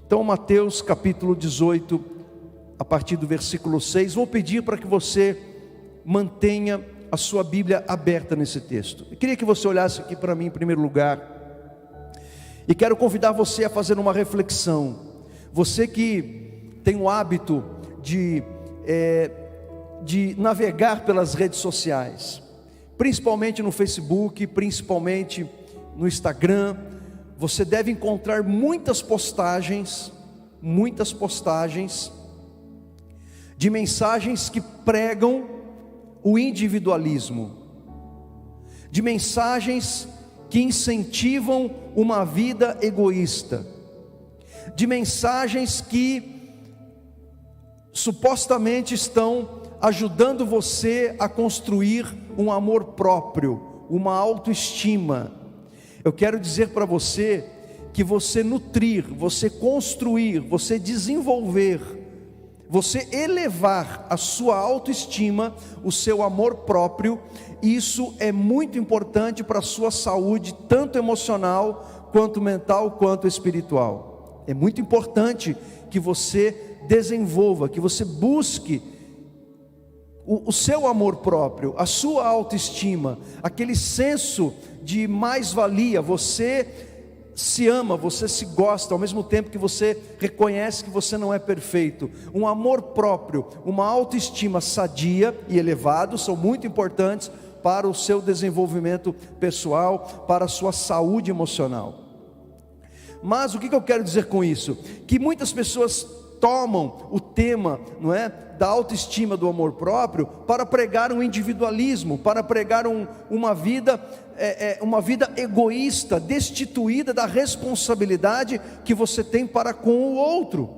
Então, Mateus capítulo 18, a partir do versículo 6, vou pedir para que você mantenha a sua Bíblia aberta nesse texto. Eu queria que você olhasse aqui para mim em primeiro lugar, e quero convidar você a fazer uma reflexão. Você que tem o hábito de navegar pelas redes sociais, principalmente no Facebook, principalmente no Instagram, você deve encontrar muitas postagens de mensagens que pregam o individualismo, de mensagens que incentivam uma vida egoísta, de mensagens que supostamente estão ajudando você a construir um amor próprio, uma autoestima. Eu quero dizer para você que você nutrir, você construir, você desenvolver, você elevar a sua autoestima, o seu amor próprio, isso é muito importante para a sua saúde, tanto emocional, quanto mental, quanto espiritual. É muito importante que você desenvolva, que você busque o seu amor próprio, a sua autoestima, aquele senso de mais-valia. Você se ama, você se gosta, ao mesmo tempo que você reconhece que você não é perfeito. Um amor próprio, uma autoestima sadia e elevado são muito importantes para o seu desenvolvimento pessoal, para a sua saúde emocional. Mas o que eu quero dizer com isso? Que muitas pessoas tomam o tema, não é, da autoestima, do amor próprio, para pregar um individualismo, para pregar uma vida egoísta, destituída da responsabilidade que você tem para com o outro.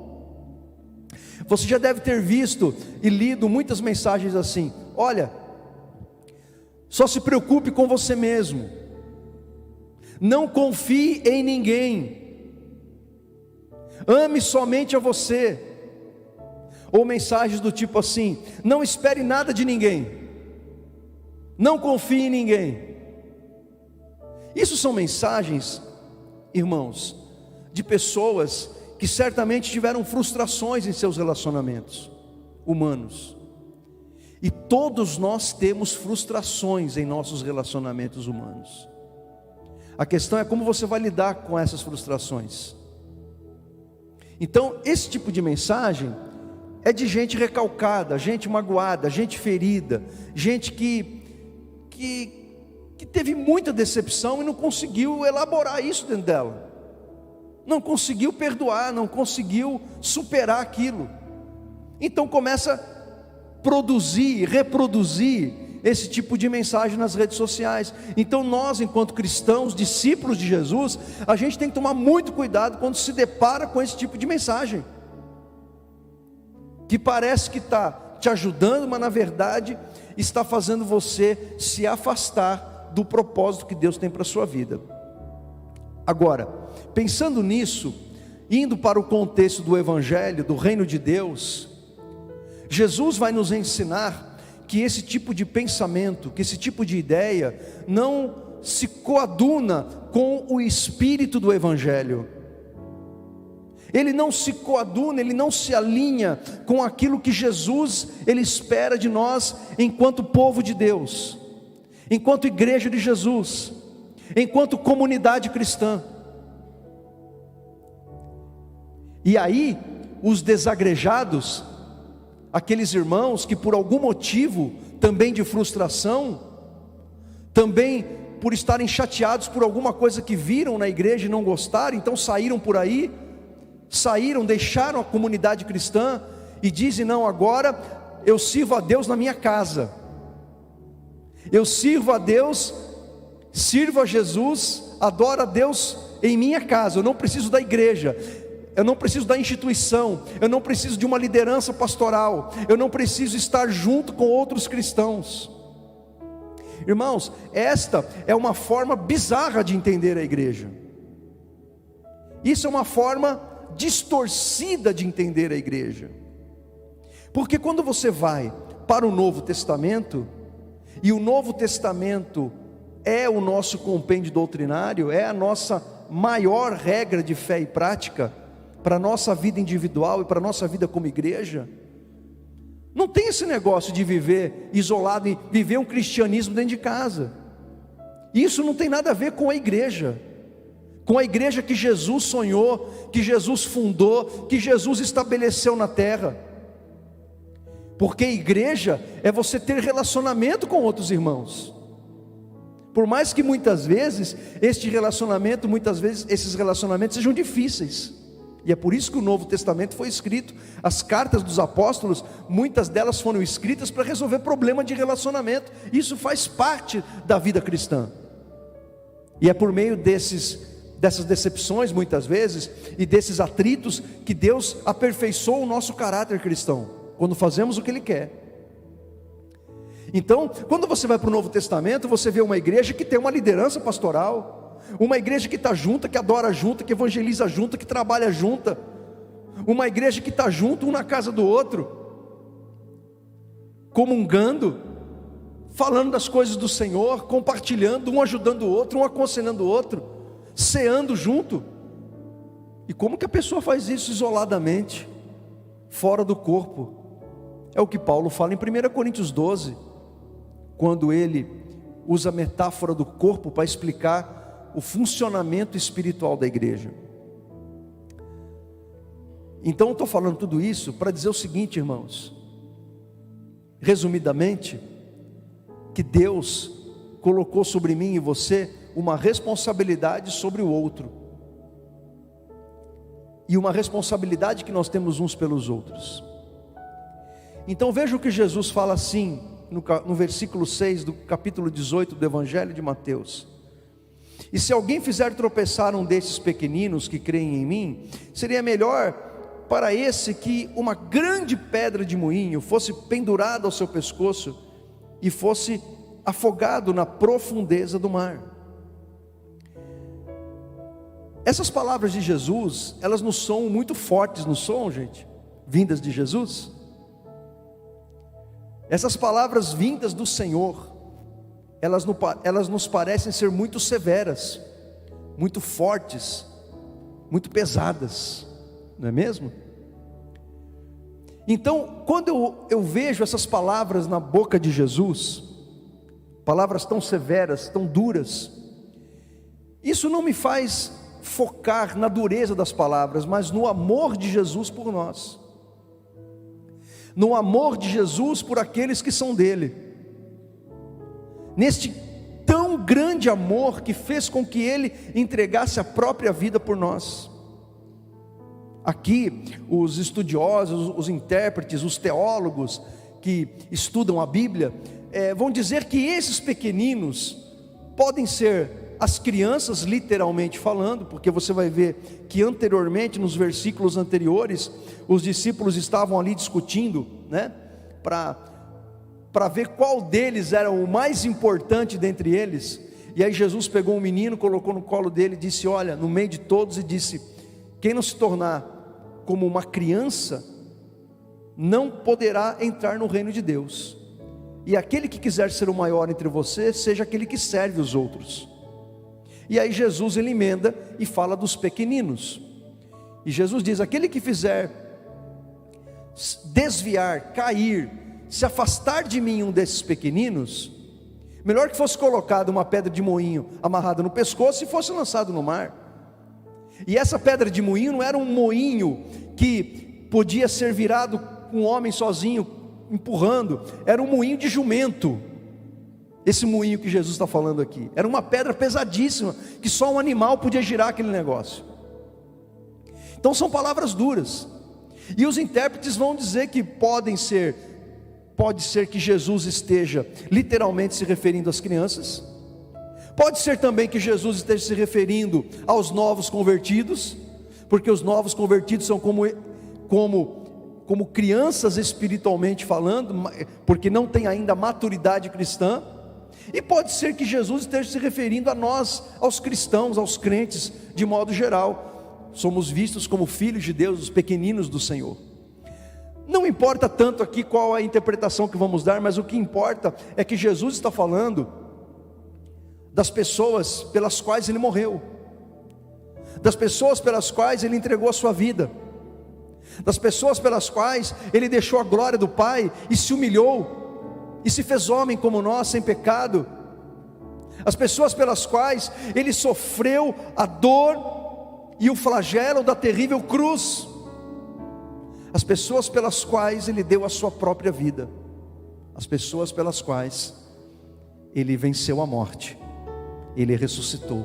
Você já deve ter visto e lido muitas mensagens assim: olha, só se preocupe com você mesmo, não confie em ninguém, ame somente a você. Ou mensagens do tipo assim: não espere nada de ninguém, não confie em ninguém. Isso são mensagens, irmãos, de pessoas que certamente tiveram frustrações em seus relacionamentos humanos. E todos nós temos frustrações em nossos relacionamentos humanos. A questão é como você vai lidar com essas frustrações. Então, esse tipo de mensagem é de gente recalcada, gente magoada, gente ferida, gente que teve muita decepção e não conseguiu elaborar isso dentro dela, não conseguiu perdoar, não conseguiu superar aquilo. Então começa a produzir, reproduzir esse tipo de mensagem nas redes sociais. Então nós, enquanto cristãos, discípulos de Jesus, a gente tem que tomar muito cuidado quando se depara com esse tipo de mensagem, que parece que está te ajudando, mas na verdade está fazendo você se afastar do propósito que Deus tem para a sua vida. Agora, pensando nisso, indo para o contexto do Evangelho, do Reino de Deus, Jesus vai nos ensinar que esse tipo de pensamento, que esse tipo de ideia não se coaduna com o espírito do Evangelho. Ele não se coaduna, ele não se alinha com aquilo que Jesus ele espera de nós enquanto povo de Deus, enquanto igreja de Jesus, enquanto comunidade cristã. E aí, os desagrejados, aqueles irmãos que por algum motivo, também de frustração, também por estarem chateados por alguma coisa que viram na igreja e não gostaram, então saíram por aí, deixaram a comunidade cristã e dizem: não, agora eu sirvo a Deus na minha casa, eu sirvo a Deus, sirvo a Jesus, adoro a Deus em minha casa, eu não preciso da igreja, eu não preciso da instituição, eu não preciso de uma liderança pastoral, eu não preciso estar junto com outros cristãos. Irmãos, esta é uma forma bizarra de entender a igreja. Isso é uma forma distorcida de entender a igreja. Porque quando você vai para o Novo Testamento, e o Novo Testamento é o nosso compêndio doutrinário, é a nossa maior regra de fé e prática, para a nossa vida individual e para a nossa vida como igreja. Não tem esse negócio de viver isolado e viver um cristianismo dentro de casa. Isso não tem nada a ver com a igreja que Jesus sonhou, que Jesus fundou, que Jesus estabeleceu na terra. Porque igreja é você ter relacionamento com outros irmãos. Por mais que muitas vezes esses relacionamentos sejam difíceis. E é por isso que o Novo Testamento foi escrito. As cartas dos apóstolos, muitas delas foram escritas para resolver problema de relacionamento. Isso faz parte da vida cristã. E é por meio dessas decepções muitas vezes, e desses atritos, que Deus aperfeiçoa o nosso caráter cristão, quando fazemos o que Ele quer. Então, quando você vai para o Novo Testamento, você vê uma igreja que tem uma liderança pastoral, uma igreja que está junta, que adora junta, que evangeliza junta, que trabalha junta, uma igreja que está junto, um na casa do outro, comungando, falando das coisas do Senhor, compartilhando, um ajudando o outro, um aconselhando o outro, ceando junto. E como que a pessoa faz isso isoladamente, fora do corpo? É o que Paulo fala em 1 Coríntios 12, quando ele usa a metáfora do corpo para explicar o funcionamento espiritual da igreja. Então eu estou falando tudo isso para dizer o seguinte, irmãos, resumidamente, que Deus colocou sobre mim e você uma responsabilidade sobre o outro, e uma responsabilidade que nós temos uns pelos outros. Então veja o que Jesus fala assim, no versículo 6 do capítulo 18 do Evangelho de Mateus: e se alguém fizer tropeçar um desses pequeninos que creem em mim, seria melhor para esse que uma grande pedra de moinho fosse pendurada ao seu pescoço e fosse afogado na profundeza do mar. Essas palavras de Jesus, elas nos são muito fortes, não são, gente? Vindas de Jesus. Essas palavras vindas do Senhor, elas nos parecem ser muito severas, muito fortes, muito pesadas, não é mesmo? Então, quando eu vejo essas palavras na boca de Jesus, palavras tão severas, tão duras, isso não me faz focar na dureza das palavras, mas no amor de Jesus por nós, no amor de Jesus por aqueles que são dele, neste tão grande amor que fez com que ele entregasse a própria vida por nós. Aqui os estudiosos, os intérpretes, os teólogos que estudam a Bíblia, vão dizer que esses pequeninos podem ser as crianças, literalmente falando, porque você vai ver que anteriormente, nos versículos anteriores, os discípulos estavam ali discutindo, né, para ver qual deles era o mais importante dentre eles. E aí Jesus pegou um menino, colocou no colo dele e disse, olha, no meio de todos, e disse: quem não se tornar como uma criança, não poderá entrar no reino de Deus. E aquele que quiser ser o maior entre vocês, seja aquele que serve os outros. E aí Jesus ele emenda e fala dos pequeninos. E Jesus diz: aquele que fizer desviar, cair, se afastar de mim um desses pequeninos, melhor que fosse colocado uma pedra de moinho amarrada no pescoço e fosse lançado no mar. E essa pedra de moinho não era um moinho que podia ser virado com um homem sozinho empurrando, era um moinho de jumento. Esse moinho que Jesus está falando aqui era uma pedra pesadíssima, que só um animal podia girar aquele negócio. Então são palavras duras. E os intérpretes vão dizer que pode ser que Jesus esteja literalmente se referindo às crianças, pode ser também que Jesus esteja se referindo aos novos convertidos, porque os novos convertidos são como crianças espiritualmente falando, porque não tem ainda maturidade cristã. E pode ser que Jesus esteja se referindo a nós, aos cristãos, aos crentes de modo geral. Somos vistos como filhos de Deus, os pequeninos do Senhor. Não importa tanto aqui qual a interpretação que vamos dar, mas o que importa é que Jesus está falando das pessoas pelas quais Ele morreu, das pessoas pelas quais Ele entregou a sua vida, das pessoas pelas quais Ele deixou a glória do Pai e se humilhou, e se fez homem como nós, sem pecado, as pessoas pelas quais Ele sofreu a dor e o flagelo da terrível cruz, as pessoas pelas quais Ele deu a sua própria vida, as pessoas pelas quais Ele venceu a morte, Ele ressuscitou,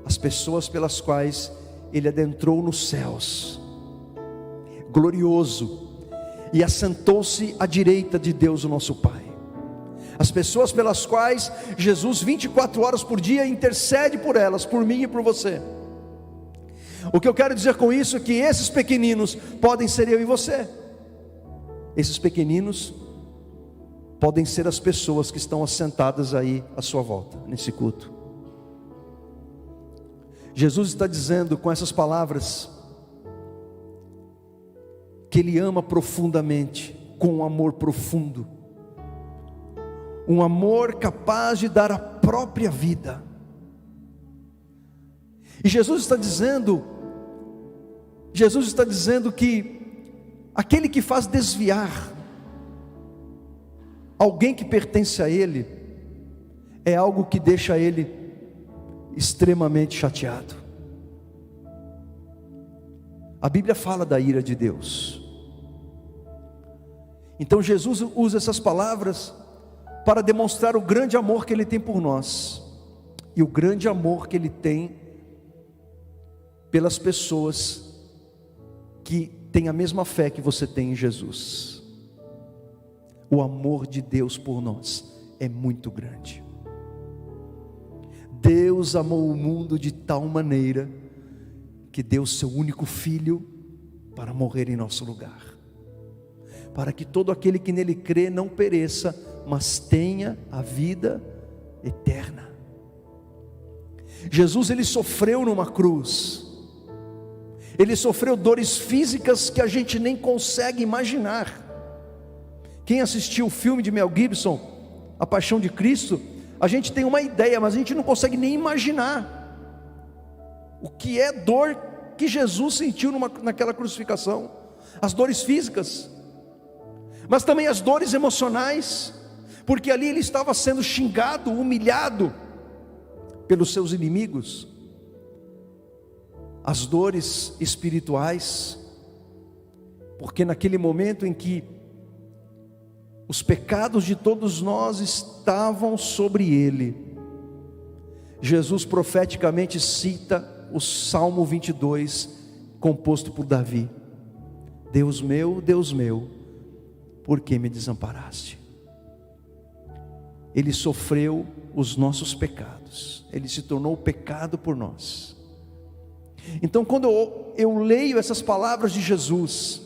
as pessoas pelas quais Ele adentrou nos céus, glorioso, e assentou-se à direita de Deus o nosso Pai, as pessoas pelas quais Jesus 24 horas por dia intercede por elas, por mim e por você. O que eu quero dizer com isso é que esses pequeninos podem ser eu e você, esses pequeninos podem ser as pessoas que estão assentadas aí à sua volta, nesse culto. Jesus está dizendo com essas palavras, que Ele ama profundamente, com um amor profundo, um amor capaz de dar a própria vida. E Jesus está dizendo que aquele que faz desviar alguém que pertence a Ele, é algo que deixa Ele extremamente chateado. A Bíblia fala da ira de Deus. Então Jesus usa essas palavras para demonstrar o grande amor que Ele tem por nós, e o grande amor que Ele tem pelas pessoas que têm a mesma fé que você tem em Jesus. O amor de Deus por nós é muito grande. Deus amou o mundo de tal maneira que deu seu único filho para morrer em nosso lugar, para que todo aquele que nele crê não pereça, mas tenha a vida eterna. Jesus, Ele sofreu numa cruz, Ele sofreu dores físicas que a gente nem consegue imaginar. Quem assistiu o filme de Mel Gibson, A Paixão de Cristo, a gente tem uma ideia, mas a gente não consegue nem imaginar o que é dor que Jesus sentiu naquela crucificação. As dores físicas, mas também as dores emocionais, porque ali Ele estava sendo xingado, humilhado pelos seus inimigos. As dores espirituais, porque naquele momento em que os pecados de todos nós estavam sobre Ele, Jesus profeticamente cita o Salmo 22, composto por Davi: Deus meu, por que me desamparaste? Ele sofreu os nossos pecados, Ele se tornou pecado por nós. Então quando eu leio essas palavras de Jesus,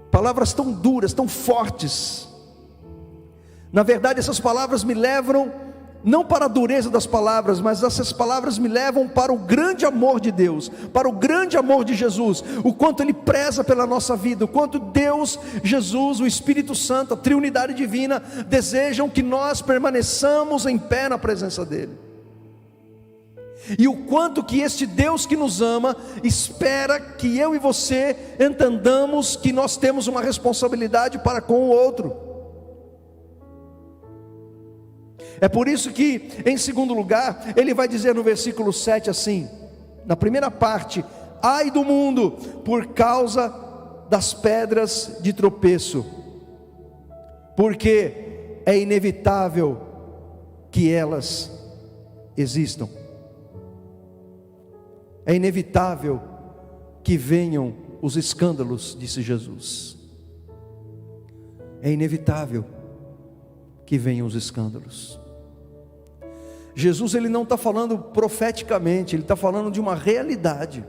palavras tão duras, tão fortes, na verdade essas palavras me levam não para a dureza das palavras, mas essas palavras me levam para o grande amor de Deus, para o grande amor de Jesus, o quanto Ele preza pela nossa vida, o quanto Deus, Jesus, o Espírito Santo, a Trindade Divina, desejam que nós permaneçamos em pé na presença dEle, e o quanto que este Deus que nos ama, espera que eu e você entendamos que nós temos uma responsabilidade para com o outro. É por isso que, em segundo lugar, ele vai dizer no versículo 7 assim, na primeira parte: ai do mundo por causa das pedras de tropeço, porque é inevitável que elas existam. É inevitável que venham os escândalos, disse Jesus. É inevitável que venham os escândalos. Jesus, Ele não está falando profeticamente, Ele está falando de uma realidade.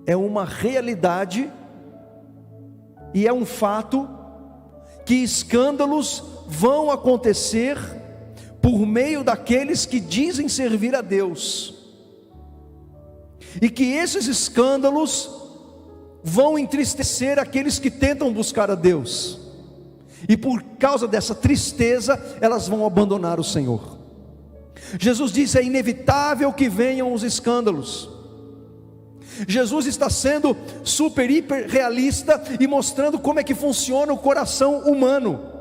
É uma realidade e é um fato que escândalos vão acontecer por meio daqueles que dizem servir a Deus, e que esses escândalos vão entristecer aqueles que tentam buscar a Deus, e por causa dessa tristeza elas vão abandonar o Senhor. Jesus disse: é inevitável que venham os escândalos. Jesus está sendo super, hiper realista e mostrando como é que funciona o coração humano.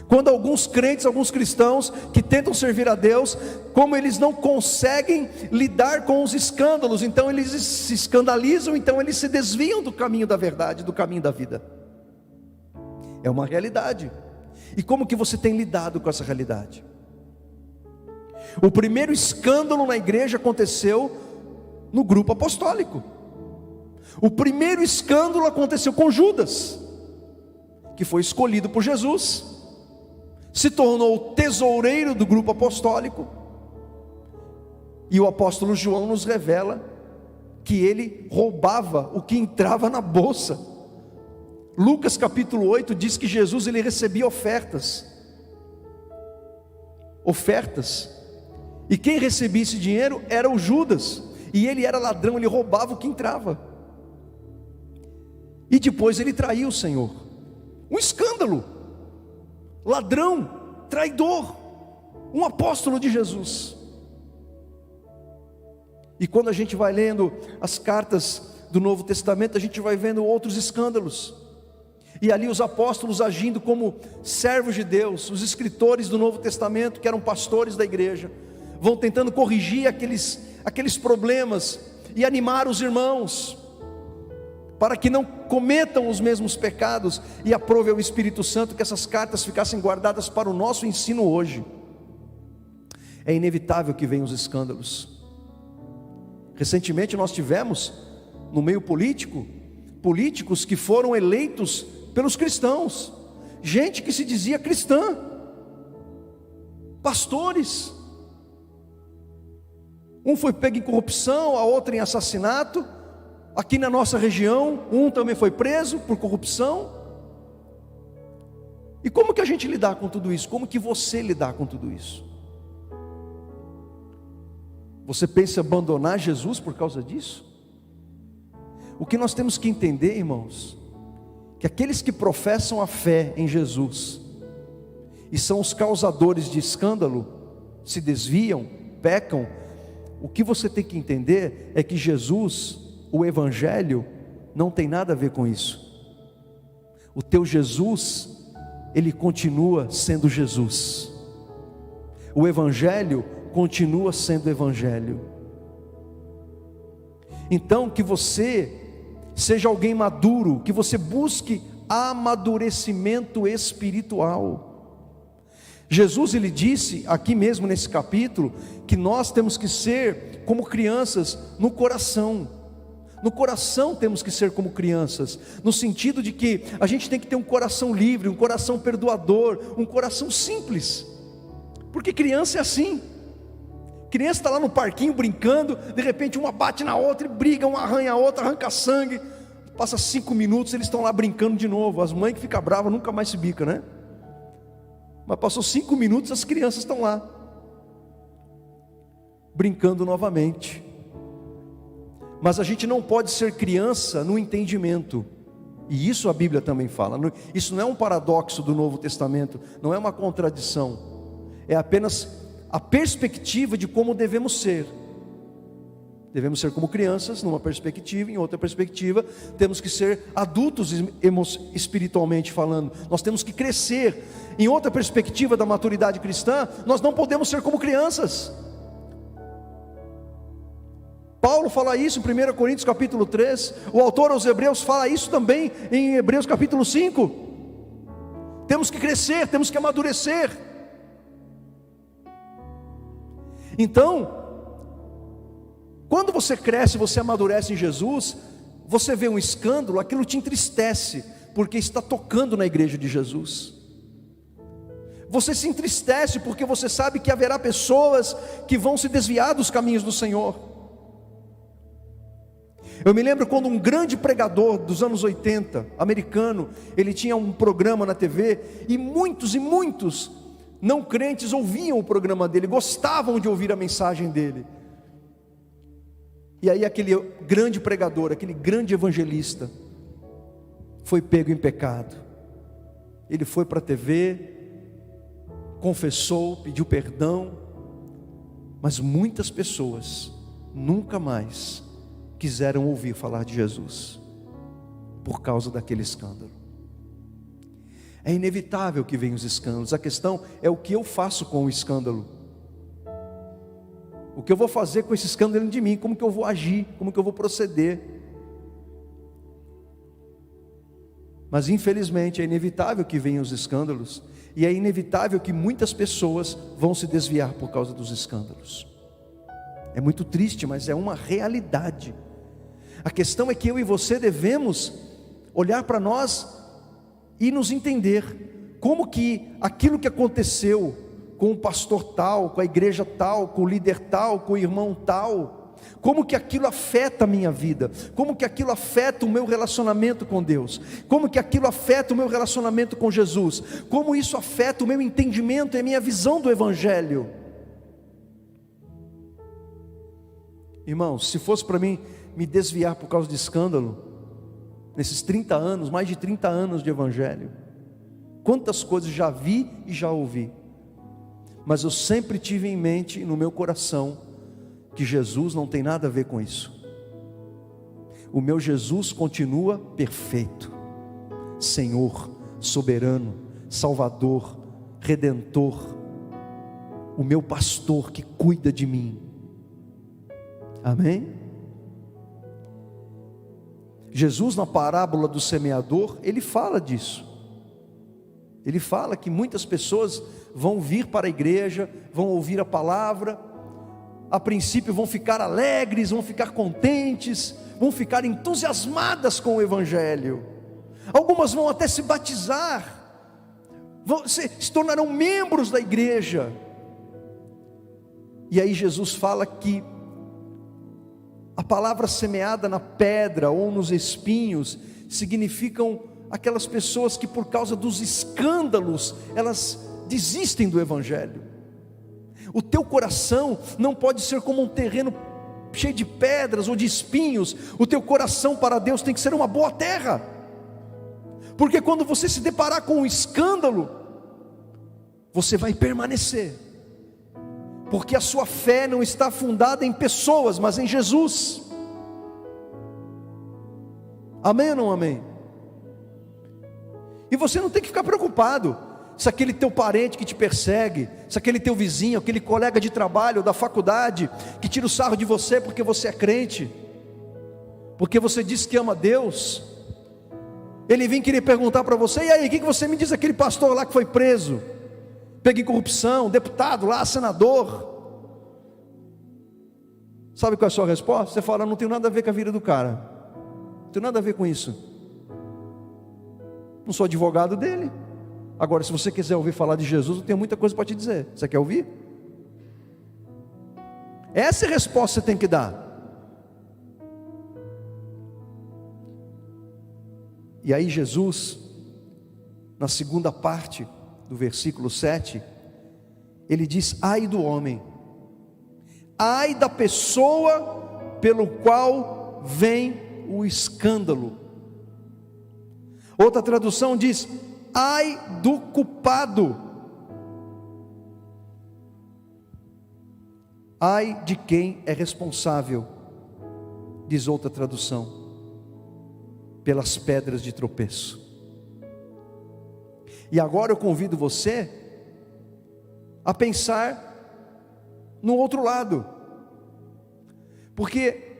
Quando alguns crentes, alguns cristãos que tentam servir a Deus, como eles não conseguem lidar com os escândalos, então eles se escandalizam, então eles se desviam do caminho da verdade, do caminho da vida. É uma realidade. E como que você tem lidado com essa realidade? O primeiro escândalo na igreja aconteceu no grupo apostólico. O primeiro escândalo aconteceu com Judas, que foi escolhido por Jesus, se tornou o tesoureiro do grupo apostólico, e o apóstolo João nos revela que ele roubava o que entrava na bolsa. Lucas capítulo 8 diz que Jesus ele recebia ofertas, e quem recebia esse dinheiro era o Judas, e ele era ladrão, ele roubava o que entrava, e depois ele traiu o Senhor. Um escândalo, ladrão, traidor, um apóstolo de Jesus. E quando a gente vai lendo as cartas do Novo Testamento, a gente vai vendo outros escândalos, e ali os apóstolos agindo como servos de Deus, os escritores do Novo Testamento, que eram pastores da igreja, vão tentando corrigir aqueles problemas, e animar os irmãos, para que não cometam os mesmos pecados, e aprove ao Espírito Santo que essas cartas ficassem guardadas para o nosso ensino hoje. É inevitável que venham os escândalos. Recentemente nós tivemos, no meio político, políticos que foram eleitos pelos cristãos, gente que se dizia cristã, pastores, um foi pego em corrupção, a outra em assassinato. Aqui na nossa região, um também foi preso por corrupção. E como que a gente lidar com tudo isso? Como que você lidar com tudo isso? Você pensa em abandonar Jesus por causa disso? O que nós temos que entender, irmãos, que aqueles que professam a fé em Jesus e são os causadores de escândalo, se desviam, pecam, o que você tem que entender é que Jesus, o Evangelho, não tem nada a ver com isso. O teu Jesus, ele continua sendo Jesus. O Evangelho continua sendo Evangelho. Então que você seja alguém maduro, que você busque amadurecimento espiritual. Jesus ele disse aqui mesmo nesse capítulo que nós temos que ser como crianças no coração. No coração temos que ser como crianças, no sentido de que a gente tem que ter um coração livre, um coração perdoador, um coração simples, porque criança é assim. Criança está lá no parquinho brincando, de repente uma bate na outra e briga, uma arranha a outra, arranca sangue, passa 5 minutos, eles estão lá brincando de novo. As mães que ficam bravas nunca mais se bicam, né? Mas passou 5 minutos, as crianças estão lá brincando novamente. Mas a gente não pode ser criança no entendimento, e isso a Bíblia também fala. Isso não é um paradoxo do Novo Testamento, não é uma contradição, é apenas a perspectiva de como devemos ser. Devemos ser como crianças numa perspectiva, em outra perspectiva temos que ser adultos espiritualmente falando. Nós temos que crescer. Em outra perspectiva da maturidade cristã, nós não podemos ser como crianças. Paulo fala isso em 1 Coríntios capítulo 3, o autor aos Hebreus fala isso também em Hebreus capítulo 5. Temos que crescer, temos que amadurecer. Então, quando você cresce, você amadurece em Jesus, você vê um escândalo, aquilo te entristece, porque está tocando na igreja de Jesus. Você se entristece porque você sabe que haverá pessoas que vão se desviar dos caminhos do Senhor. Eu me lembro quando um grande pregador dos anos 80, americano, ele tinha um programa na TV, e muitos não crentes ouviam o programa dele, gostavam de ouvir a mensagem dele. E aí aquele grande pregador, aquele grande evangelista, foi pego em pecado. Ele foi para a TV, confessou, pediu perdão, mas muitas pessoas nunca mais quiseram ouvir falar de Jesus, por causa daquele escândalo. É inevitável que venham os escândalos. A questão é o que eu faço com o escândalo. O que eu vou fazer com esse escândalo dentro de mim? Como que eu vou agir? Como que eu vou proceder? Mas infelizmente é inevitável que venham os escândalos. E é inevitável que muitas pessoas vão se desviar por causa dos escândalos. É muito triste, mas é uma realidade. A questão é que eu e você devemos olhar para nós e nos entender como que aquilo que aconteceu com o pastor tal, com a igreja tal, com o líder tal, com o irmão tal, como que aquilo afeta a minha vida, como que aquilo afeta o meu relacionamento com Deus, como que aquilo afeta o meu relacionamento com Jesus, como isso afeta o meu entendimento e a minha visão do Evangelho. Irmãos, se fosse para mim me desviar por causa de escândalo, nesses 30 anos, mais de 30 anos de Evangelho, quantas coisas já vi e já ouvi, mas eu sempre tive em mente, no meu coração, que Jesus não tem nada a ver com isso. O meu Jesus continua perfeito, Senhor, soberano, Salvador, Redentor, o meu pastor que cuida de mim. Amém? Jesus, na parábola do semeador, ele fala disso. Ele fala que muitas pessoas vão vir para a igreja, vão ouvir a palavra, a princípio vão ficar alegres, vão ficar contentes, vão ficar entusiasmadas com o Evangelho. Algumas vão até se batizar, se tornarão membros da igreja. E aí Jesus fala que a palavra semeada na pedra ou nos espinhos significam aquelas pessoas que por causa dos escândalos elas desistem do Evangelho. O teu coração não pode ser como um terreno cheio de pedras ou de espinhos. O teu coração para Deus tem que ser uma boa terra, porque quando você se deparar com um escândalo, você vai permanecer, porque a sua fé não está fundada em pessoas, mas em Jesus. Amém ou não amém? E você não tem que ficar preocupado se aquele teu parente que te persegue, se aquele teu vizinho, aquele colega de trabalho, da faculdade, que tira o sarro de você porque você é crente, porque você diz que ama Deus, ele vem querer perguntar para você: e aí, o que você me diz daquele pastor lá que foi preso, pego em corrupção, deputado lá, senador? Sabe qual é a sua resposta? Você fala: não tenho nada a ver com a vida do cara, não tenho nada a ver com isso, não sou advogado dele. Agora, se você quiser ouvir falar de Jesus, eu tenho muita coisa para te dizer. Você quer ouvir? Essa é a resposta que você tem que dar. E aí Jesus, na segunda parte do versículo 7, ele diz: ai do homem, ai da pessoa pelo qual vem o escândalo. Outra tradução diz: ai do culpado, ai de quem é responsável, diz outra tradução, pelas pedras de tropeço. E agora eu convido você a pensar no outro lado, porque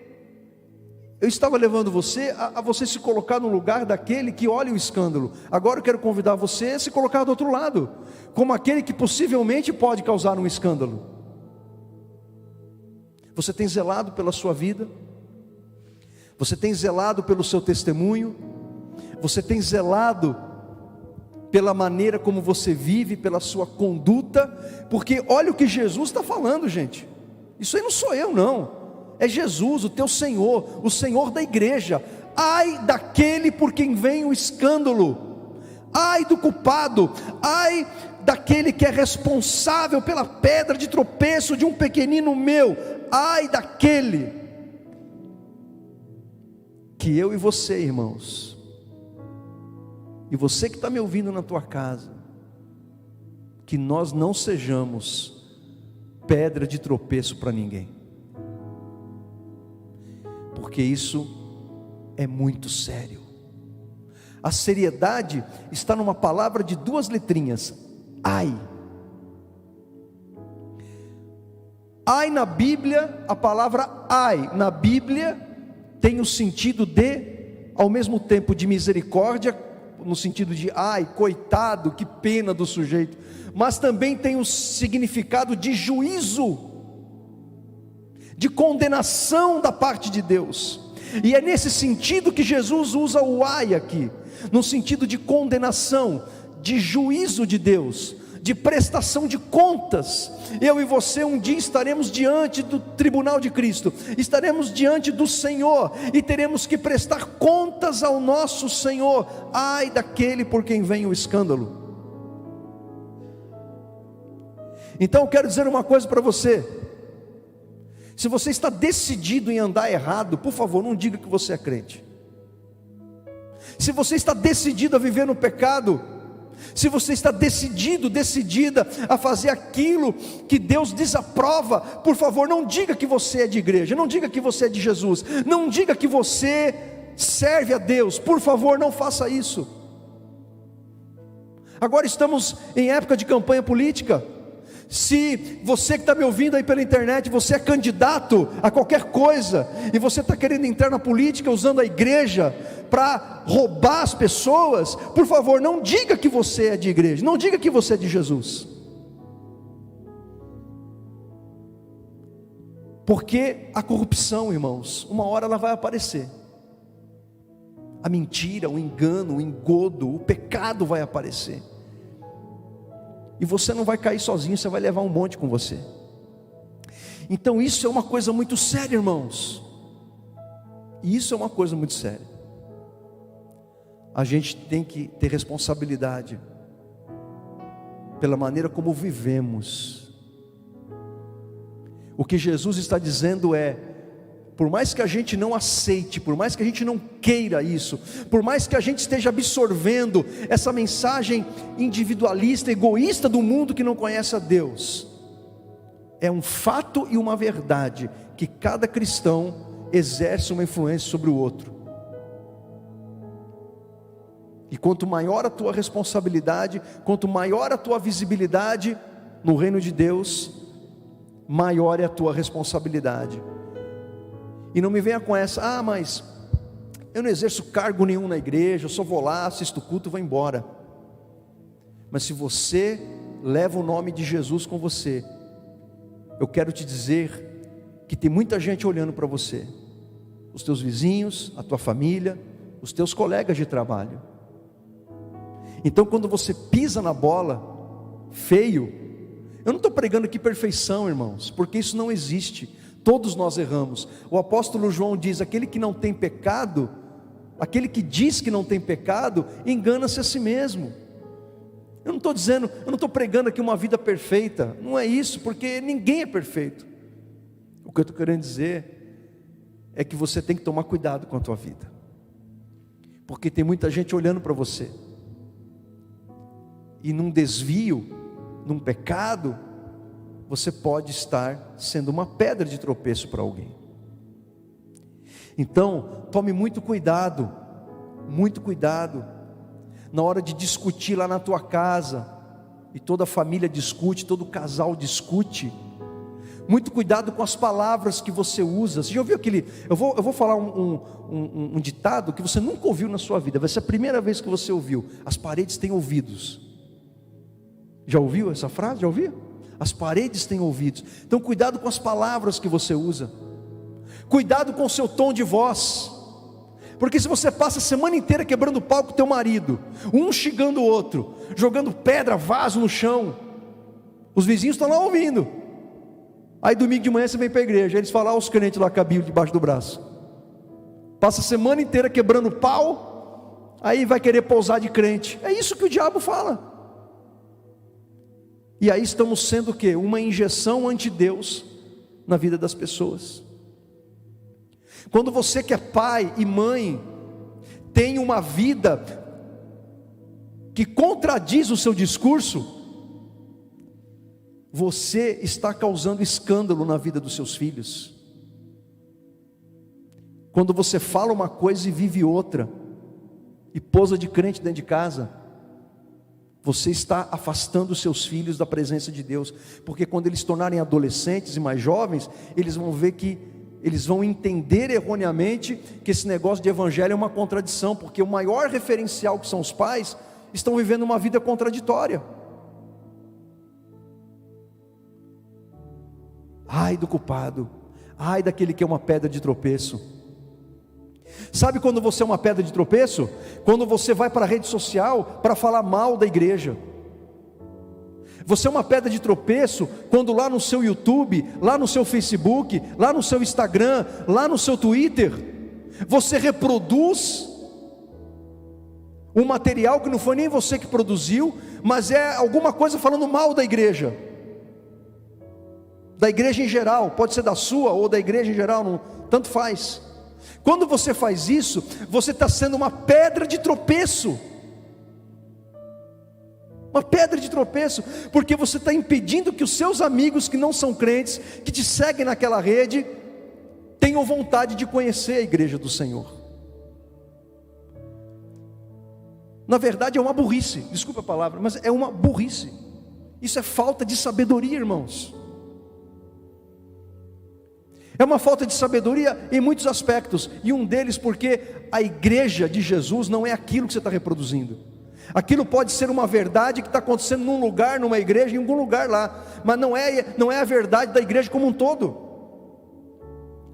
eu estava levando você a você se colocar no lugar daquele que olha o escândalo. Agora eu quero convidar você a se colocar do outro lado, como aquele que possivelmente pode causar um escândalo. Você tem zelado pela sua vida, você tem zelado pelo seu testemunho, você tem zelado pela maneira como você vive, pela sua conduta, porque olha o que Jesus está falando, gente. Isso aí não sou eu, não. É Jesus, o teu Senhor, o Senhor da igreja. Ai daquele por quem vem o escândalo, ai do culpado, ai daquele que é responsável pela pedra de tropeço de um pequenino meu, ai daquele que eu e você, irmãos, e você que está me ouvindo na tua casa, que nós não sejamos pedra de tropeço para ninguém, porque isso é muito sério. A seriedade está numa palavra de 2 letrinhas: ai. Ai na Bíblia, a palavra ai na Bíblia tem o sentido de, ao mesmo tempo, de misericórdia, no sentido de ai, coitado, que pena do sujeito, mas também tem o significado de juízo, de condenação da parte de Deus. E é nesse sentido que Jesus usa o ai aqui, no sentido de condenação, de juízo de Deus, de prestação de contas. Eu e você um dia estaremos diante do tribunal de Cristo, estaremos diante do Senhor, e teremos que prestar contas ao nosso Senhor. Ai daquele por quem vem o escândalo. Então eu quero dizer uma coisa para você: se você está decidido em andar errado, por favor, não diga que você é crente. Se você está decidido a viver no pecado, se você está decidida a fazer aquilo que Deus desaprova, por favor, não diga que você é de igreja, não diga que você é de Jesus, não diga que você serve a Deus, por favor, não faça isso. Agora estamos em época de campanha política. Se você que está me ouvindo aí pela internet, você é candidato a qualquer coisa, e você está querendo entrar na política usando a igreja para roubar as pessoas, por favor, não diga que você é de igreja, não diga que você é de Jesus, porque a corrupção, irmãos, uma hora ela vai aparecer. A mentira, o engano, o engodo, o pecado vai aparecer. E você não vai cair sozinho, você vai levar um monte com você. Então isso é uma coisa muito séria, irmãos. E isso é uma coisa muito séria. A gente tem que ter responsabilidade pela maneira como vivemos. O que Jesus está dizendo é: por mais que a gente não aceite, por mais que a gente não queira isso, por mais que a gente esteja absorvendo essa mensagem individualista, egoísta do mundo que não conhece a Deus, é um fato e uma verdade que cada cristão exerce uma influência sobre o outro. E quanto maior a tua responsabilidade, quanto maior a tua visibilidade no reino de Deus, maior é a tua responsabilidade. E não me venha com essa: mas eu não exerço cargo nenhum na igreja, eu só vou lá, assisto o culto e vou embora. Mas se você leva o nome de Jesus com você, eu quero te dizer que tem muita gente olhando para você, os teus vizinhos, a tua família, os teus colegas de trabalho. Então quando você pisa na bola, feio, eu não estou pregando aqui perfeição, irmãos, porque isso não existe. Todos nós erramos. O apóstolo João diz: aquele que não tem pecado, aquele que diz que não tem pecado, engana-se a si mesmo. Eu não estou pregando aqui uma vida perfeita, não é isso, porque ninguém é perfeito. O que eu estou querendo dizer é que você tem que tomar cuidado com a tua vida, porque tem muita gente olhando para você, e num desvio, num pecado, você pode estar sendo uma pedra de tropeço para alguém. Então, tome muito cuidado na hora de discutir lá na tua casa, e toda a família discute, todo casal discute. Muito cuidado com as palavras que você usa. Você já ouviu aquele... Eu vou falar um ditado que você nunca ouviu na sua vida, vai ser a primeira vez que você ouviu: as paredes têm ouvidos. Já ouviu essa frase? Já ouviu? As paredes têm ouvidos. Então cuidado com as palavras que você usa, cuidado com o seu tom de voz, porque se você passa a semana inteira quebrando pau com o teu marido, um xingando o outro, jogando pedra, vaso no chão, os vizinhos estão lá ouvindo. Aí domingo de manhã você vem para a igreja, eles falam: os crentes lá com a Bíblia debaixo do braço. Passa a semana inteira quebrando pau, aí vai querer pousar de crente. É isso que o diabo fala. E aí estamos sendo o quê? Uma injeção anti-Deus na vida das pessoas. Quando você que é pai e mãe tem uma vida que contradiz o seu discurso, você está causando escândalo na vida dos seus filhos. Quando você fala uma coisa e vive outra, e posa de crente dentro de casa, você está afastando os seus filhos da presença de Deus, porque quando eles se tornarem adolescentes e mais jovens, eles vão ver que, eles vão entender erroneamente que esse negócio de evangelho é uma contradição, porque o maior referencial, que são os pais, estão vivendo uma vida contraditória. Ai do culpado, ai daquele que é uma pedra de tropeço. Sabe quando você é uma pedra de tropeço? Quando você vai para a rede social para falar mal da igreja. Você é uma pedra de tropeço quando lá no seu YouTube, lá no seu Facebook, lá no seu Instagram, lá no seu Twitter, você reproduz um material que não foi nem você que produziu, mas é alguma coisa falando mal da igreja em geral, pode ser da sua ou da igreja em geral, não, tanto faz. Quando você faz isso, você está sendo uma pedra de tropeço. Uma pedra de tropeço, porque você está impedindo que os seus amigos que não são crentes, que te seguem naquela rede, tenham vontade de conhecer a igreja do Senhor. Na verdade é uma burrice, desculpa a palavra, mas é uma burrice. Isso é falta de sabedoria, irmãos. É uma falta de sabedoria em muitos aspectos, e um deles porque a igreja de Jesus não é aquilo que você está reproduzindo. Aquilo pode ser uma verdade que está acontecendo num lugar, numa igreja, em algum lugar lá, mas não é a verdade da igreja como um todo.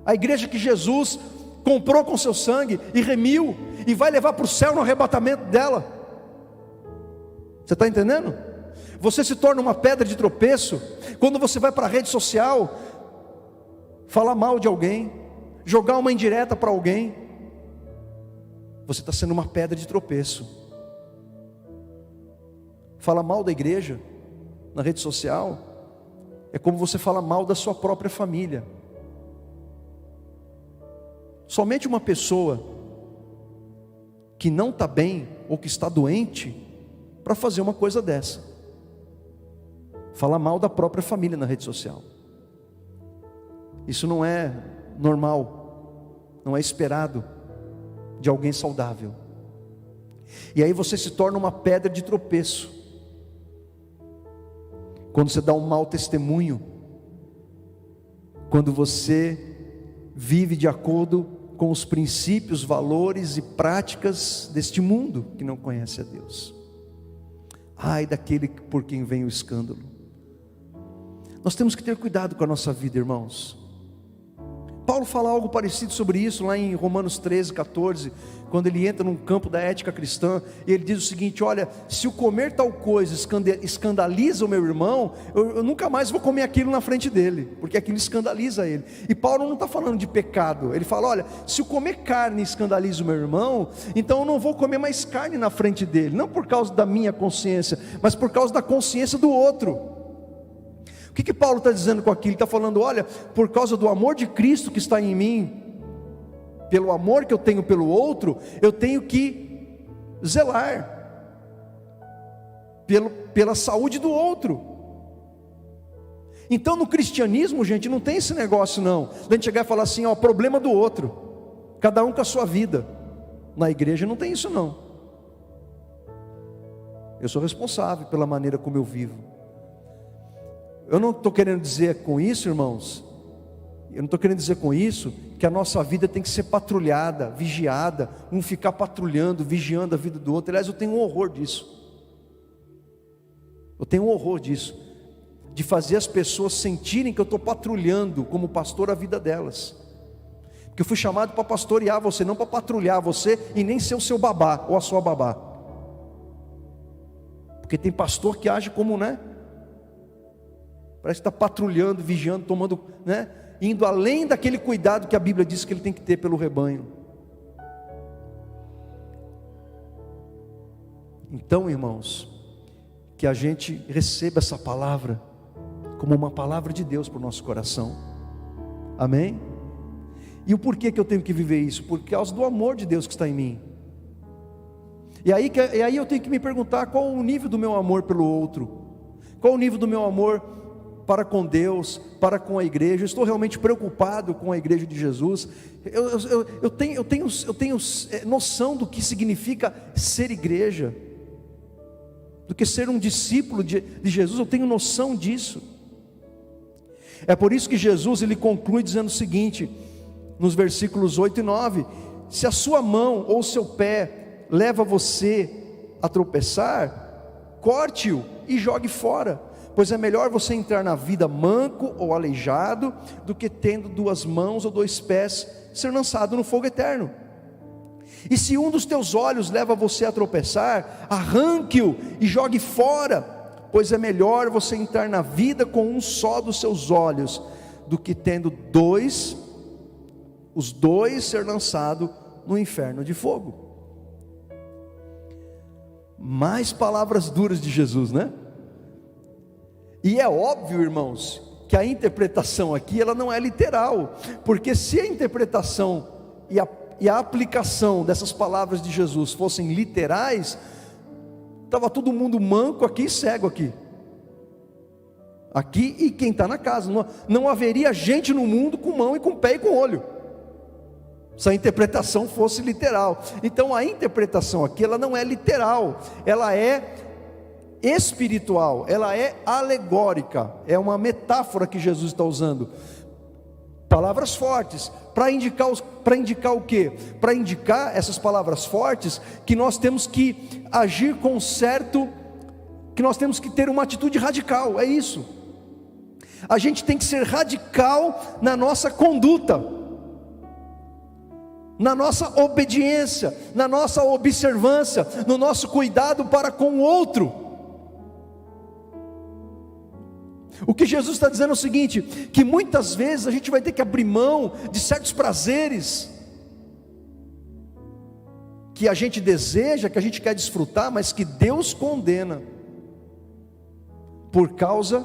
A igreja que Jesus comprou com seu sangue e remiu, e vai levar para o céu no arrebatamento dela. Você está entendendo? Você se torna uma pedra de tropeço quando você vai para a rede social falar mal de alguém, jogar uma indireta para alguém. Você está sendo uma pedra de tropeço. Falar mal da igreja na rede social é como você falar mal da sua própria família. Somente uma pessoa que não está bem ou que está doente para fazer uma coisa dessa, falar mal da própria família na rede social. Isso não é normal, não é esperado de alguém saudável. E aí você se torna uma pedra de tropeço quando você dá um mau testemunho, quando você vive de acordo com os princípios, valores e práticas deste mundo que não conhece a Deus. Ai daquele por quem vem o escândalo. Nós temos que ter cuidado com a nossa vida, irmãos. Paulo fala algo parecido sobre isso lá em Romanos 13, 14, quando ele entra num campo da ética cristã, e ele diz o seguinte: olha, se o comer tal coisa escandaliza o meu irmão, eu nunca mais vou comer aquilo na frente dele, porque aquilo escandaliza ele. E Paulo não está falando de pecado, ele fala: olha, se o comer carne escandaliza o meu irmão, então eu não vou comer mais carne na frente dele, não por causa da minha consciência, mas por causa da consciência do outro. O que Paulo está dizendo com aquilo? Ele está falando: olha, por causa do amor de Cristo que está em mim, pelo amor que eu tenho pelo outro, eu tenho que zelar pela saúde do outro. Então no cristianismo, gente, não tem esse negócio não, a gente chegar e falar assim: ó, problema do outro, cada um com a sua vida. Na igreja não tem isso não. Eu sou responsável pela maneira como eu vivo. Eu não estou querendo dizer com isso, irmãos, eu não estou querendo dizer com isso que a nossa vida tem que ser patrulhada, vigiada, um ficar patrulhando, vigiando a vida do outro. Aliás, eu tenho um horror disso. Eu tenho um horror disso, de fazer as pessoas sentirem que eu estou patrulhando como pastor a vida delas. Porque eu fui chamado para pastorear você, não para patrulhar você e nem ser o seu babá ou a sua babá. Porque tem pastor que age como, parece que está patrulhando, vigiando, tomando, indo além daquele cuidado que a Bíblia diz que ele tem que ter pelo rebanho. Então, irmãos, que a gente receba essa palavra como uma palavra de Deus para o nosso coração. Amém? E o porquê que eu tenho que viver isso? Por causa do amor de Deus que está em mim. E aí eu tenho que me perguntar: qual o nível do meu amor pelo outro? Qual o nível do meu amor para com Deus, para com a igreja. Eu estou realmente preocupado com a igreja de Jesus. Eu tenho noção do que significa ser igreja, do que ser um discípulo de Jesus. Eu tenho noção disso. É por isso que Jesus ele conclui dizendo o seguinte, nos versículos 8 e 9: se a sua mão ou seu pé leva você a tropeçar, corte-o e jogue fora, pois é melhor você entrar na vida manco ou aleijado, do que tendo 2 mãos ou 2 pés, ser lançado no fogo eterno. E se um dos teus olhos leva você a tropeçar, arranque-o e jogue fora, pois é melhor você entrar na vida com um só dos seus olhos, do que tendo os dois ser lançado no inferno de fogo. Mais palavras duras de Jesus, né? E é óbvio, irmãos, que a interpretação aqui ela não é literal, porque se a interpretação e a aplicação dessas palavras de Jesus fossem literais, estava todo mundo manco aqui e cego aqui e quem está na casa. Não haveria gente no mundo com mão e com pé e com olho, se a interpretação fosse literal. Então a interpretação aqui ela não é literal, ela é espiritual, ela é alegórica, é uma metáfora que Jesus está usando, palavras fortes, para indicar o quê? Para indicar essas palavras fortes, que nós temos que agir com certo, que nós temos que ter uma atitude radical, é isso. A gente tem que ser radical na nossa conduta, na nossa obediência, na nossa observância, no nosso cuidado para com o outro. O que Jesus está dizendo é o seguinte, que muitas vezes a gente vai ter que abrir mão de certos prazeres que a gente deseja, que a gente quer desfrutar, mas que Deus condena, por causa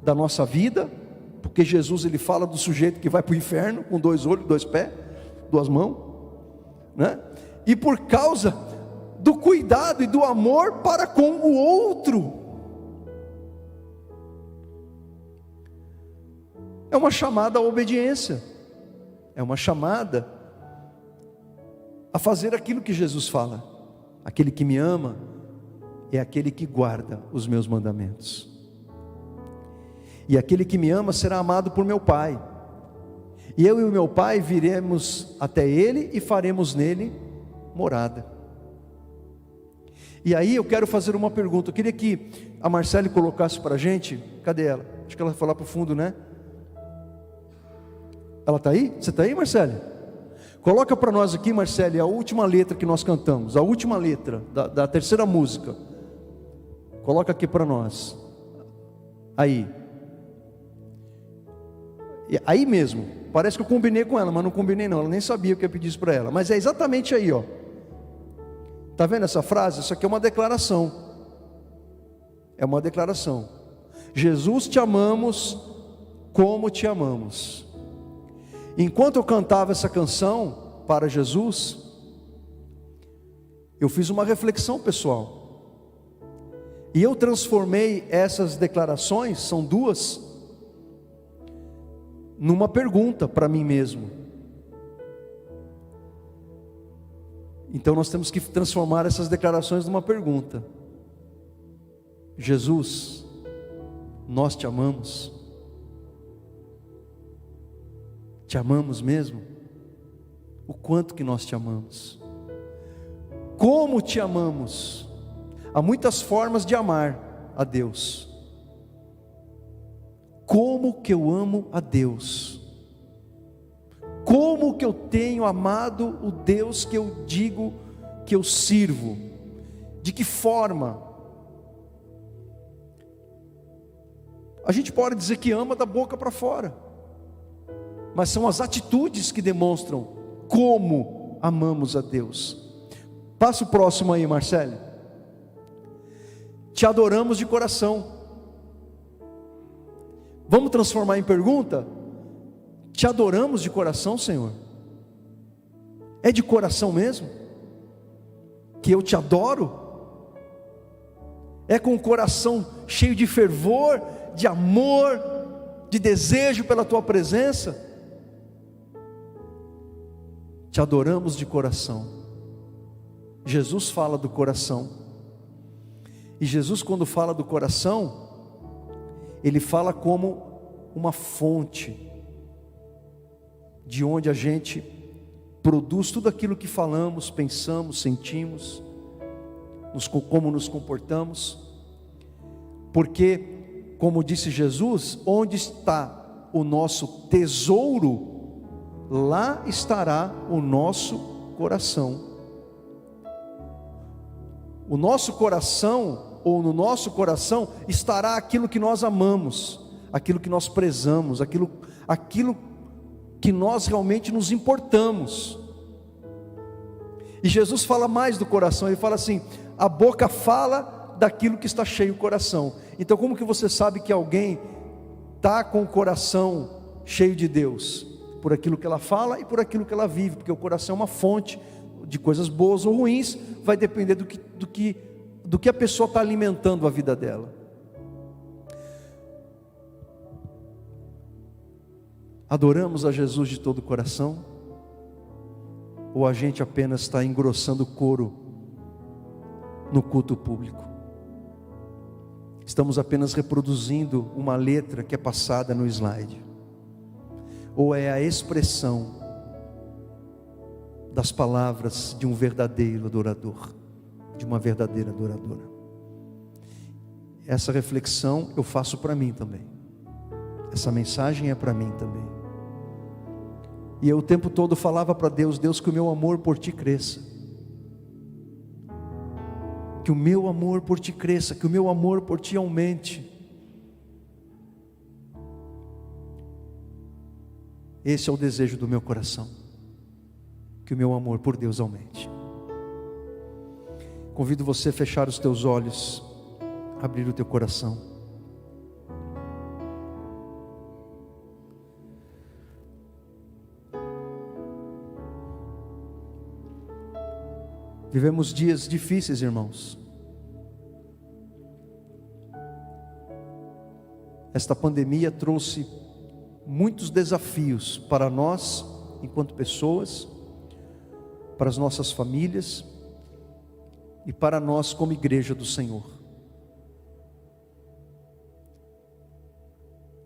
da nossa vida, porque Jesus ele fala do sujeito que vai para o inferno com 2 olhos, 2 pés, 2 mãos, né? E por causa do cuidado e do amor para com o outro. É uma chamada à obediência, é uma chamada a fazer aquilo que Jesus fala: aquele que me ama é aquele que guarda os meus mandamentos, e aquele que me ama será amado por meu Pai, e eu e o meu Pai viremos até ele e faremos nele morada. E aí eu quero fazer uma pergunta. Eu queria que a Marcele colocasse para a gente. Cadê ela? Acho que ela foi lá para o fundo, né? Ela está aí? Você está aí, Marcele? Coloca para nós aqui, Marcele, a última letra que nós cantamos, a última letra da terceira música. Coloca aqui para nós. Aí mesmo. Parece que eu combinei com ela, mas não combinei não. Ela nem sabia o que eu pedi isso para ela. Mas é exatamente aí, ó. Está vendo essa frase? Isso aqui é uma declaração. É uma declaração. Jesus, te amamos como te amamos. Enquanto eu cantava essa canção para Jesus, eu fiz uma reflexão pessoal, e eu transformei essas declarações, são 2, numa pergunta para mim mesmo. Então nós temos que transformar essas declarações numa pergunta. Jesus, nós te amamos? Te amamos mesmo? O quanto que nós te amamos? Como te amamos? Há muitas formas de amar a Deus. Como que eu amo a Deus? Como que eu tenho amado o Deus que eu digo que eu sirvo? De que forma? A gente pode dizer que ama da boca para fora, mas são as atitudes que demonstram como amamos a Deus. Passa o próximo aí, Marcele. Te adoramos de coração. Vamos transformar em pergunta? Te adoramos de coração, Senhor? É de coração mesmo? Que eu te adoro? É com o coração cheio de fervor, de amor, de desejo pela tua presença. Te adoramos de coração. Jesus fala do coração. E Jesus, quando fala do coração, Ele fala como uma fonte, de onde a gente produz tudo aquilo que falamos, pensamos, sentimos, como nos comportamos. Porque, como disse Jesus, onde está o nosso tesouro, lá estará o nosso coração. O nosso coração, ou no nosso coração, estará aquilo que nós amamos, aquilo que nós prezamos, aquilo que nós realmente nos importamos. E Jesus fala mais do coração. Ele fala assim: a boca fala daquilo que está cheio o coração. Então, como que você sabe que alguém está com o coração cheio de Deus? Por aquilo que ela fala e por aquilo que ela vive, porque o coração é uma fonte de coisas boas ou ruins. Vai depender do que a pessoa está alimentando a vida dela. Adoramos a Jesus de todo o coração? Ou a gente apenas está engrossando o coro no culto público? Estamos apenas reproduzindo uma letra que é passada no slide? Ou é a expressão das palavras de um verdadeiro adorador, de uma verdadeira adoradora? Essa reflexão eu faço para mim também. Essa mensagem é para mim também. E eu o tempo todo falava para Deus: Deus, que o meu amor por Ti cresça, que o meu amor por Ti cresça, que o meu amor por Ti aumente. Esse é o desejo do meu coração, que o meu amor por Deus aumente. Convido você a fechar os teus olhos, abrir o teu coração. Vivemos dias difíceis, irmãos. Esta pandemia trouxe muitos desafios para nós, enquanto pessoas, para as nossas famílias e para nós como igreja do Senhor.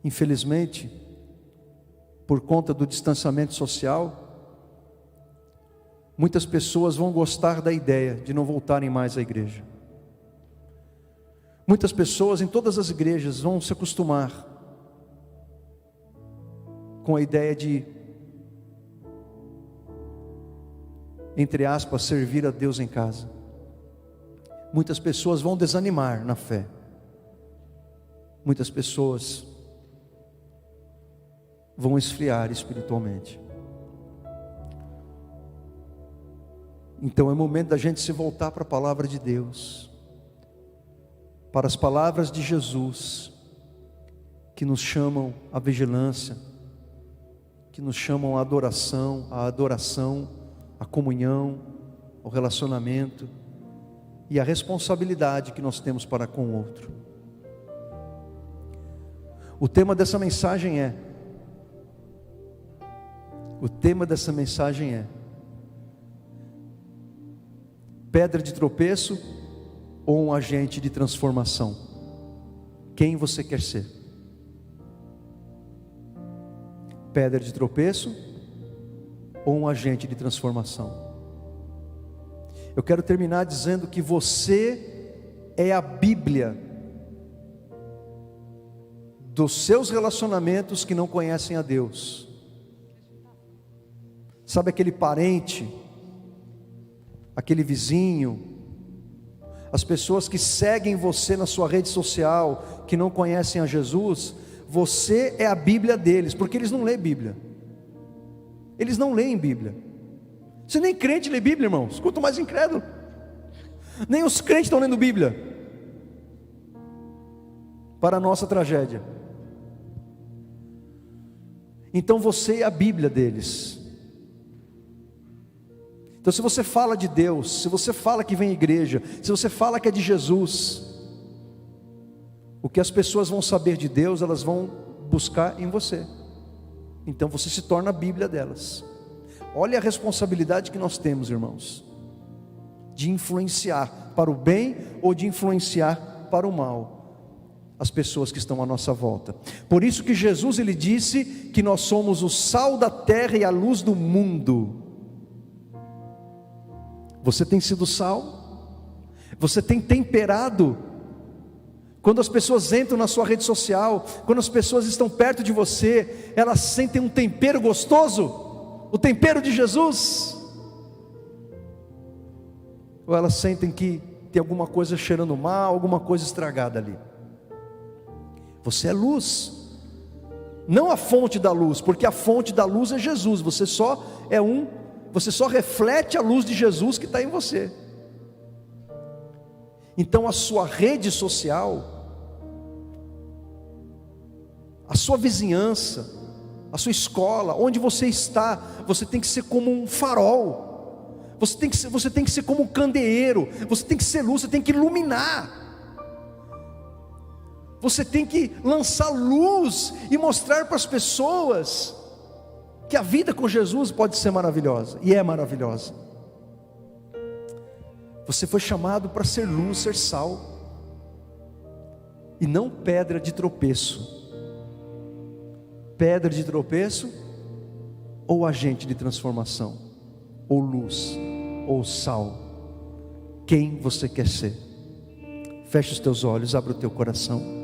Infelizmente, por conta do distanciamento social, muitas pessoas vão gostar da ideia de não voltarem mais à igreja. Muitas pessoas em todas as igrejas vão se acostumar com a ideia de, entre aspas, servir a Deus em casa. Muitas pessoas vão desanimar na fé. Muitas pessoas vão esfriar espiritualmente. Então é momento da gente se voltar para a palavra de Deus, para as palavras de Jesus, que nos chamam à vigilância, que nos chamam à adoração, à comunhão, ao relacionamento e à responsabilidade que nós temos para com o outro. O tema dessa mensagem é pedra de tropeço ou um agente de transformação? Quem você quer ser? Pedra de tropeço ou um agente de transformação? Eu quero terminar dizendo que você é a Bíblia dos seus relacionamentos que não conhecem a Deus. Sabe aquele parente, aquele vizinho, as pessoas que seguem você na sua rede social, que não conhecem a Jesus? Você é a Bíblia deles, porque eles não lêem Bíblia. Eles não leem Bíblia. Você nem crente lê Bíblia, irmãos, quanto mais incrédulo. Nem os crentes estão lendo Bíblia. Para a nossa tragédia. Então você é a Bíblia deles. Então, se você fala de Deus, se você fala que vem à igreja, se você fala que é de Jesus, O que as pessoas vão saber de Deus, elas vão buscar em você. Então você se torna a Bíblia delas. Olha a responsabilidade que nós temos, irmãos, de influenciar para o bem ou de influenciar para o mal as pessoas que estão à nossa volta. Por isso que Jesus, ele disse que nós somos o sal da terra e a luz do mundo. Você tem sido sal? Você tem temperado? Quando as pessoas entram na sua rede social, quando as pessoas estão perto de você, elas sentem um tempero gostoso? O tempero de Jesus? Ou elas sentem que tem alguma coisa cheirando mal, alguma coisa estragada ali? Você é luz, não a fonte da luz, porque a fonte da luz é Jesus. Você só reflete a luz de Jesus que está em você. Então a sua rede social, a sua vizinhança, a sua escola, onde você está, você tem que ser como um farol. Você tem que ser como um candeeiro. Você tem que ser luz, você tem que iluminar. Você tem que lançar luz e mostrar para as pessoas que a vida com Jesus pode ser maravilhosa, e é maravilhosa. Você foi chamado para ser luz, ser sal, e não pedra de tropeço. Pedra de tropeço, ou agente de transformação, ou luz, ou sal. Quem você quer ser? Feche os teus olhos, abre o teu coração.